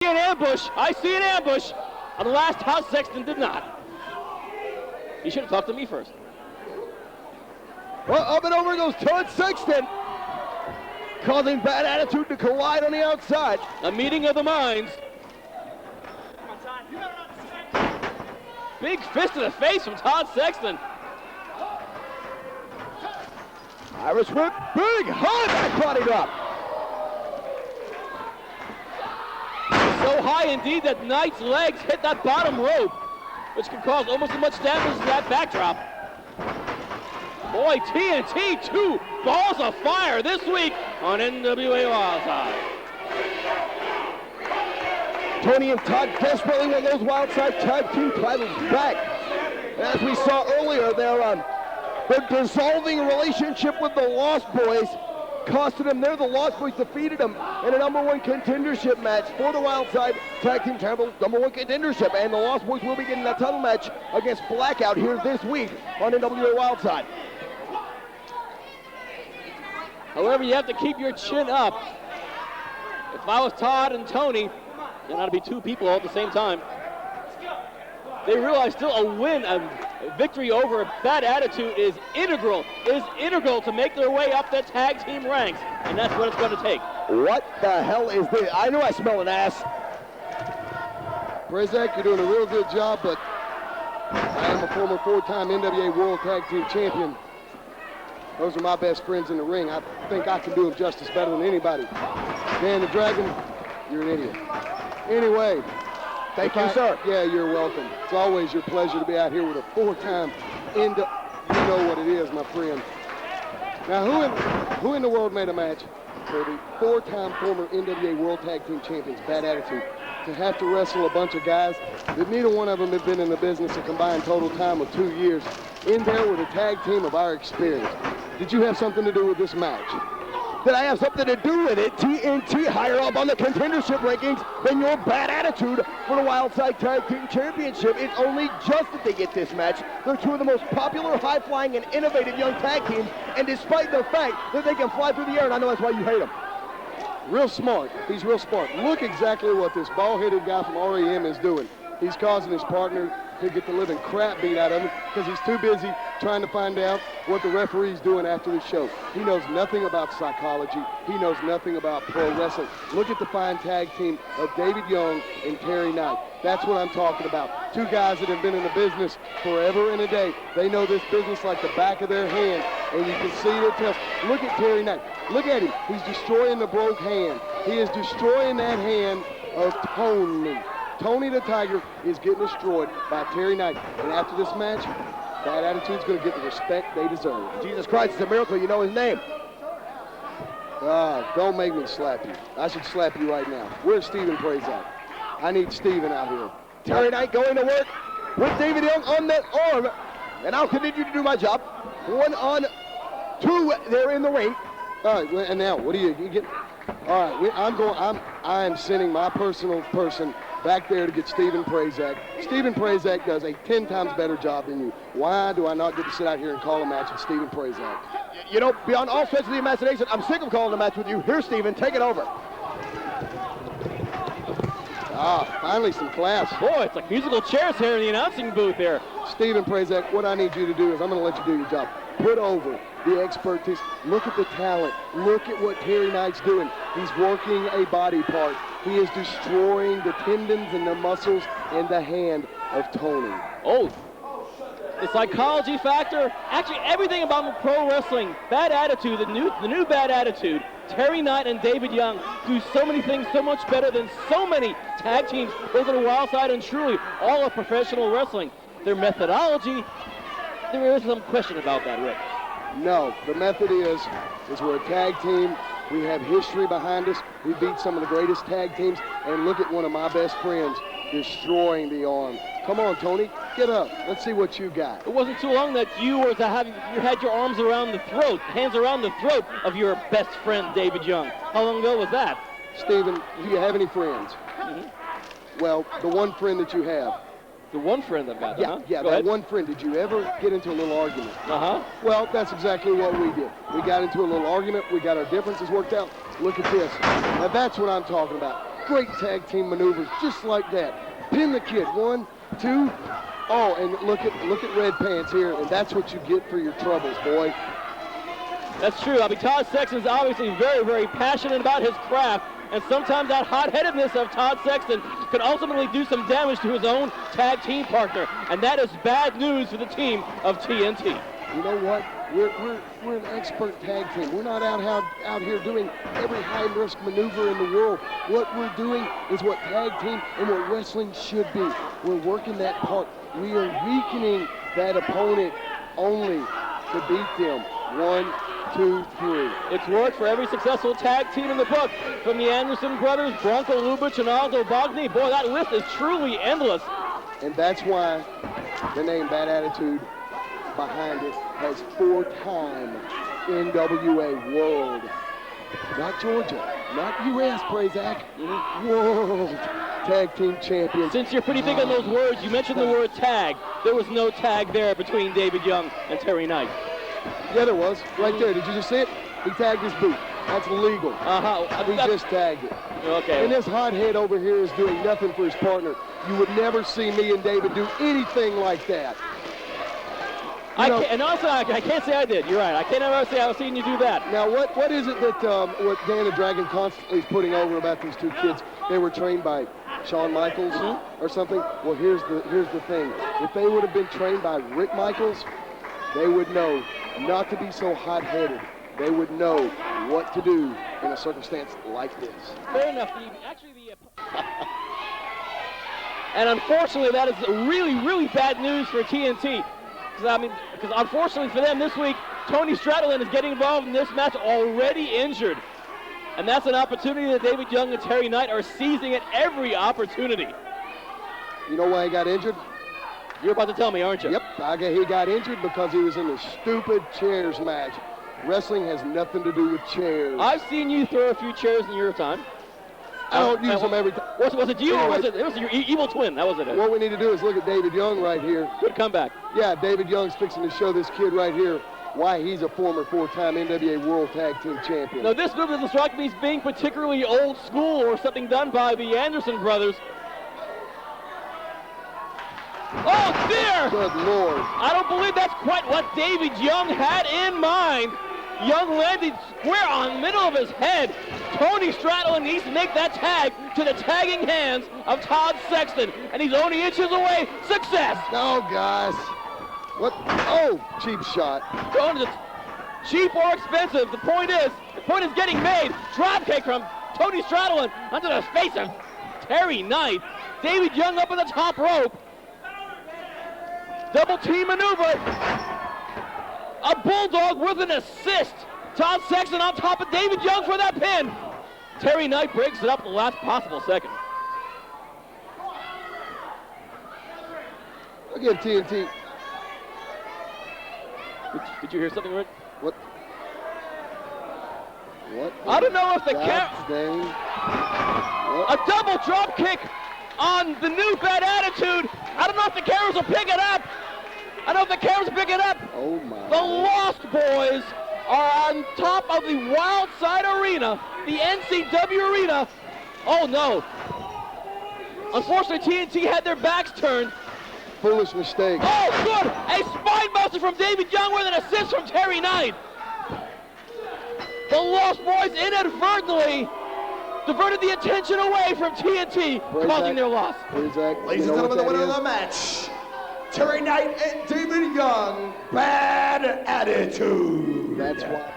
An ambush. I see an ambush. On the last, Todd Sexton did not. You should have talked to me first. Well, up and over goes Todd Sexton, causing Bad Attitude to collide on the outside. A meeting of the minds. Big fist to the face from Todd Sexton. Irish whip, big high back body drop. So high indeed that Knight's legs hit that bottom rope, which can cause almost as much damage as that backdrop. Boy, TNT, 2 balls of fire this week on NWA Wildside. Tony and Todd desperately want those Wildside tag team titles back. As we saw earlier, their dissolving relationship with the Lost Boys costed them. The Lost Boys defeated them in a #1 contendership match for the Wildside Tag Team title, #1 contendership, and the Lost Boys will be getting that title match against Blackout here this week on NWA Wildside. However, you have to keep your chin up. If I was Todd and Tony, there ought to be 2 people all at the same time. They realize still a win, a victory over Bad Attitude is integral to make their way up the tag team ranks, and that's what it's going to take. What the hell is this? I know I smell an ass. Prazak, you're doing a real good job, but I am a former 4-time NWA World Tag Team Champion. Those are my best friends in the ring. I think I can do them justice better than anybody. Dan the Dragon, you're an idiot. Anyway. Thank you, sir. Yeah, you're welcome. It's always your pleasure to be out here with a 4-time you know what it is, my friend. Now, who in the world made a match for the 4-time former NWA World Tag Team Champions, Bad Attitude, to have to wrestle a bunch of guys that neither one of them have been in the business a combined total time of 2 years, in there with a tag team of our experience? Did you have something to do with this match? Did I have something to do with it? TNT higher up on the contendership rankings than your Bad Attitude for the Wildside Tag Team Championship. It's only just that they get this match. They're 2 of the most popular, high-flying, and innovative young tag teams, and despite the fact that they can fly through the air, and I know that's why you hate them. Real smart. He's real smart. Look exactly what this bald-headed guy from REM is doing. He's causing his partner to get the living crap beat out of him because he's too busy trying to find out what the referee's doing after the show. He knows nothing about psychology. He knows nothing about pro wrestling. Look at the fine tag team of David Young and Terry Knight. That's what I'm talking about. 2 guys that have been in the business forever and a day. They know this business like the back of their hand, and you can see their tails. Look at Terry Knight. Look at him. He's destroying the broke hand. He is destroying that hand of Tony. Tony the Tiger is getting destroyed by Terry Knight. And after this match, Bad Attitude's going to get the respect they deserve. Jesus Christ, it's a miracle you know his name. Don't make me slap you. I should slap you right now. Where's Steven Prazak? I need Steven out here. Terry Knight going to work with David Young on that arm. And I'll continue to do my job. 1 on 2 there in the ring. All right, and now, what do you get? All right, I am sending my personal person back there to get Steven Prazak. Steven Prazak does a 10 times better job than you. Why do I not get to sit out here and call a match with Steven Prazak? You know, beyond all stretch of the imagination, I'm sick of calling a match with you. Here, Steven, take it over. Finally some class. Boy, it's like musical chairs here in the announcing booth here. Steven Prazak, what I need you to do is I'm going to let you do your job. Put over the expertise. Look at the talent. Look at what Terry Knight's doing. He's working a body part. He is destroying the tendons and the muscles in the hand of Tony. Oh, the psychology factor, actually everything about pro wrestling, Bad Attitude, the new Bad Attitude, Terry Knight and David Young do so many things so much better than so many tag teams over the Wildside, and truly all of professional wrestling. Their methodology, there is some question about that, Rick. No, the method is we're a tag team. We have history behind us. We beat some of the greatest tag teams, and look at one of my best friends destroying the arm. Come on, Tony, get up. Let's see what you got. It wasn't too long that you had your arms around the throat, hands around the throat of your best friend, David Young. How long ago was that? Steven, do you have any friends? Well, the one friend that you have. The one friend I've got, Yeah, that one friend. Did you ever get into a little argument? Well, that's exactly what we did. We got into a little argument. We got our differences worked out. Look at this. Now, that's what I'm talking about. Great tag team maneuvers, just like that. Pin the kid, 1, 2. Oh, and look at Red Pants here, and that's what you get for your troubles, boy. That's true. I mean, Todd Sexton is obviously very, very passionate about his craft, and sometimes that hot-headedness of Todd Sexton could ultimately do some damage to his own tag team partner, and that is bad news for the team of TNT. You know what? We're an expert tag team. We're not out here doing every high-risk maneuver in the world. What we're doing is what tag team and what wrestling should be. We're working that part. We are weakening that opponent only to beat them. 1, 2, 3. It's worked for every successful tag team in the book, from the Anderson brothers, Bronco Lubitsch, and Aldo Bogny. Boy, that list is truly endless. And that's why the name Bad Attitude behind it has 4-time NWA World. Not Georgia, not U.S., Prazak. World Tag Team Champions. Since you're pretty big on those words, you mentioned the word tag. There was no tag there between David Young and Terry Knight. Yeah, there was. Right there. Did you just see it? He tagged his boot. That's illegal. He just tagged it. Okay. And this hothead over here is doing nothing for his partner. You would never see me and David do anything like that. And also, I can't say I did. You're right. I can't ever say I've seen you do that. Now, what is it that what Dan the Dragon constantly is putting over about these two kids? They were trained by Shawn Michaels or something. Well, here's the thing. If they would have been trained by Rick Michaels, they would know not to be so hot-headed. They would know what to do in a circumstance like this. Fair enough. And unfortunately, that is really, really bad news for TNT. Because unfortunately for them this week, Tony Stradlin is getting involved in this match already injured. And that's an opportunity that David Young and Terry Knight are seizing at every opportunity. You know why he got injured? You're about to tell me, aren't you? Yep, he got injured because he was in the stupid chairs match. Wrestling has nothing to do with chairs. I've seen you throw a few chairs in your time. I don't use them every time. Was it you or was it your evil twin? That was it. What we need to do is look at David Young right here. Good comeback. Yeah, David Young's fixing to show this kid right here why he's a former 4-time NWA World Tag Team Champion. Now, this move doesn't strike me as being particularly old school or something done by the Anderson brothers. Oh, dear! Good Lord. I don't believe that's quite what David Young had in mind. Young landed square on the middle of his head. Tony Stradlin needs to make that tag to the tagging hands of Todd Sexton, and he's only inches away. Success! No, guys. What? Oh, cheap shot. Cheap or expensive, the point is getting made. Dropkick from Tony Stradlin onto the face of Terry Knight. David Young up on the top rope. Double team maneuver. A bulldog with an assist. Todd Sexton on top of David Young for that pin. Terry Knight breaks it up the last possible second. Again, TNT. Did you hear something, Rick? What? I don't know if the a double drop kick on the new Bad Attitude. I don't know if the cameras will pick it up. Oh, my. The Lost Boys are on top of the Wildside Arena, the NCW Arena. Oh, no. Unfortunately, TNT had their backs turned. Foolish mistake. Oh, good! A spine buster from David Young with an assist from Terry Knight. The Lost Boys inadvertently diverted the attention away from TNT, causing their loss. Ladies and gentlemen, the winner of the match, Terry Knight and David Young, Bad Attitude. That's why.